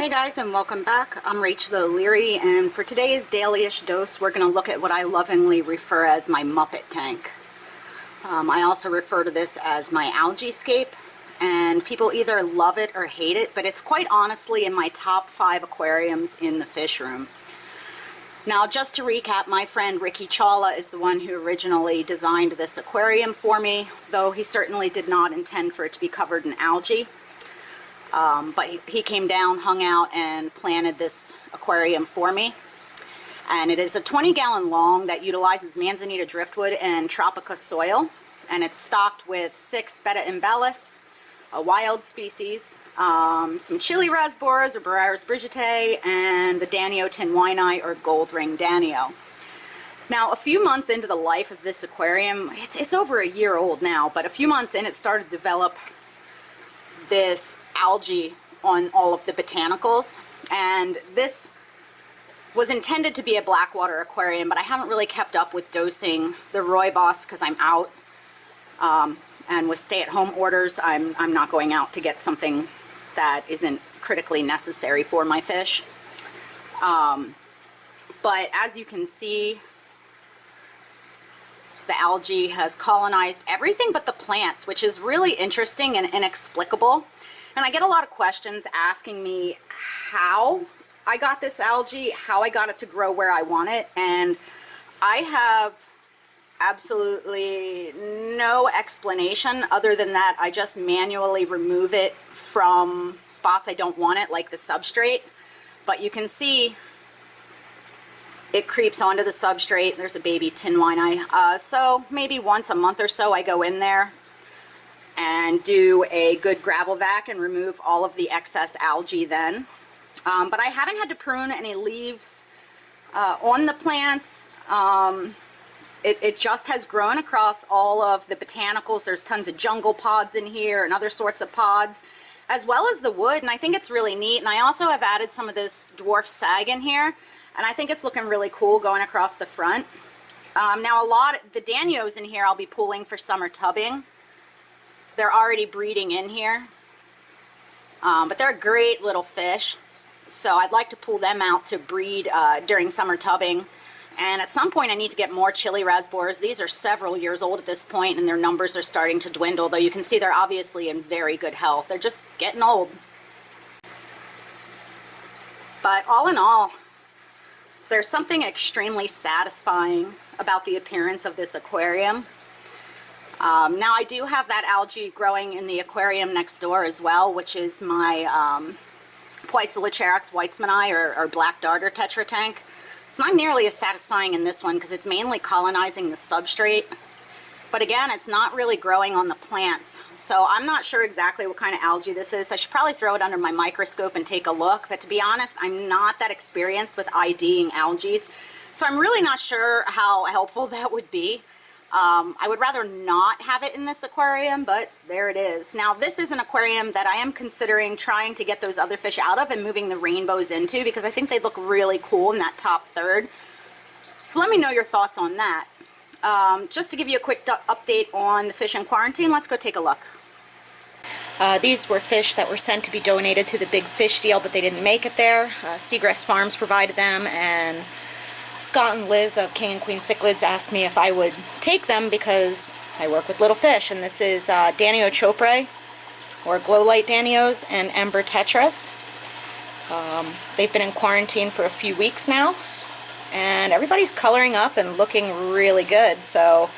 Hey guys, and welcome back. I'm Rachel O'Leary, and for today's daily-ish dose we're going to look at what I lovingly refer as my Muppet tank. I also refer to this as my Algaescape, and people either love it or hate it, but it's quite honestly in my top 5 aquariums in the fish room. Now, just to recap, my friend Ricky Chawla is the one who originally designed this aquarium for me, though he certainly did not intend for it to be covered in algae. But he came down, hung out, and planted this aquarium for me. And it is a 20-gallon long that utilizes manzanita driftwood and tropica soil. And it's stocked with 6 betta imbelis, a wild species, some chili rasboras or Boraris brigitei, and the Danio tinwini or gold ring Danio. Now, a few months into the life of this aquarium, it's over a year old now, but a few months in it started to develop this algae on all of the botanicals, and this was intended to be a blackwater aquarium, but I haven't really kept up with dosing the rooibos because I'm out, and with stay-at-home orders I'm not going out to get something that isn't critically necessary for my fish. But as you can see, the algae has colonized everything but the plants, which is really interesting and inexplicable. And I get a lot of questions asking me how I got this algae, how I got it to grow where I want it, and I have absolutely no explanation other than that I just manually remove it from spots I don't want it, like the substrate. But you can see it creeps onto the substrate. There's a baby tinwini. So maybe once a month or so I go in there and do a good gravel vac and remove all of the excess algae then. But I haven't had to prune any leaves on the plants. It just has grown across all of the botanicals. There's tons of jungle pods in here and other sorts of pods, as well as the wood, and I think it's really neat. And I also have added some of this dwarf sag in here, and I think it's looking really cool going across the front. Now, the Danios in here I'll be pooling for summer tubbing. They're already breeding in here, but they're great little fish, so I'd like to pull them out to breed during summer tubbing. And at some point I need to get more chili rasboras. These are several years old at this point, and their numbers are starting to dwindle, though you can see they're obviously in very good health. They're just getting old. But all in all, there's something extremely satisfying about the appearance of this aquarium. Now, I do have that algae growing in the aquarium next door as well, which is my Poisilicherax weitzmani or black darter tetra tank. It's not nearly as satisfying in this one because it's mainly colonizing the substrate. But again, it's not really growing on the plants. So I'm not sure exactly what kind of algae this is. I should probably throw it under my microscope and take a look. But to be honest, I'm not that experienced with IDing algae. So I'm really not sure how helpful that would be. I would rather not have it in this aquarium, but there it is. Now, this is an aquarium that I am considering trying to get those other fish out of and moving the rainbows into, because I think they look really cool in that top third. So let me know your thoughts on that. Just to give you a quick update on the fish in quarantine, let's go take a look. These were fish that were sent to be donated to the big fish deal, but they didn't make it there. Seagrass Farms provided them, and Scott and Liz of King and Queen Cichlids asked me if I would take them because I work with little fish. And this is Danio choprae, or glow light Danios, and Ember tetras. They've been in quarantine for a few weeks now, and everybody's coloring up and looking really good. So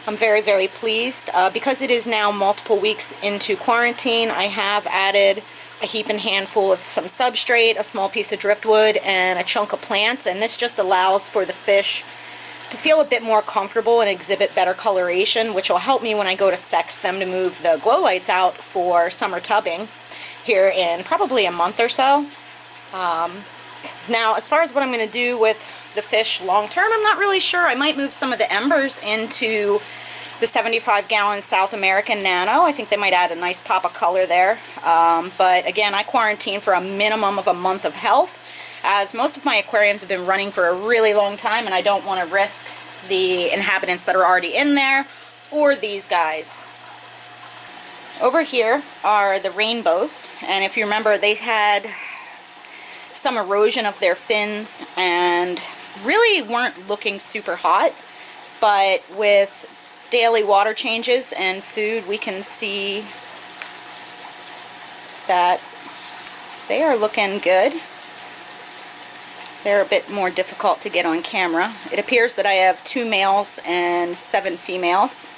I'm very, very pleased. Because it is now multiple weeks into quarantine, I have added a heap and handful of some substrate, a small piece of driftwood, and a chunk of plants, and this just allows for the fish to feel a bit more comfortable and exhibit better coloration, which will help me when I go to sex them to move the glow lights out for summer tubbing here in probably a month or so. Now, as far as what I'm going to do with the fish long term, I'm not really sure. I might move some of the embers into the 75-gallon South American Nano. I think they might add a nice pop of color there. But again, I quarantine for a minimum of a month of health, as most of my aquariums have been running for a really long time, and I don't want to risk the inhabitants that are already in there or these guys. Over here are the rainbows, and if you remember, they had some erosion of their fins and really weren't looking super hot, but with daily water changes and food, we can see that they are looking good. They're a bit more difficult to get on camera. It appears that I have 2 males and 7 females.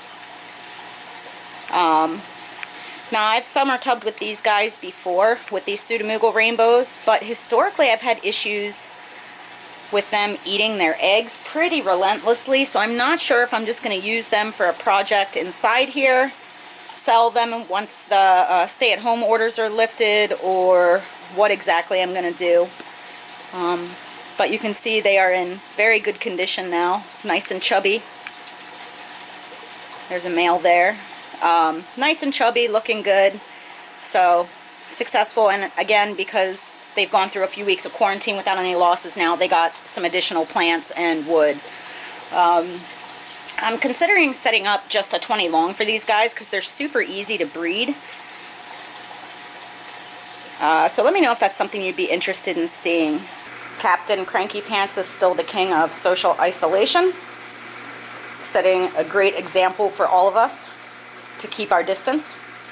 Now, I've summer tubbed with these guys before, with these pseudomugil rainbows, but historically I've had issues with them eating their eggs pretty relentlessly, so I'm not sure if I'm just going to use them for a project inside here, sell them once the stay-at-home orders are lifted, or what exactly I'm going to do. But you can see they are in very good condition now, nice and chubby. There's a male there. Nice and chubby, looking good, so successful. And again, because they've gone through a few weeks of quarantine without any losses, now they got some additional plants and wood. I'm considering setting up just a 20 long for these guys because they're super easy to breed. So let me know if that's something you'd be interested in seeing. Captain Cranky Pants is still the king of social isolation, setting a great example for all of us to keep our distance.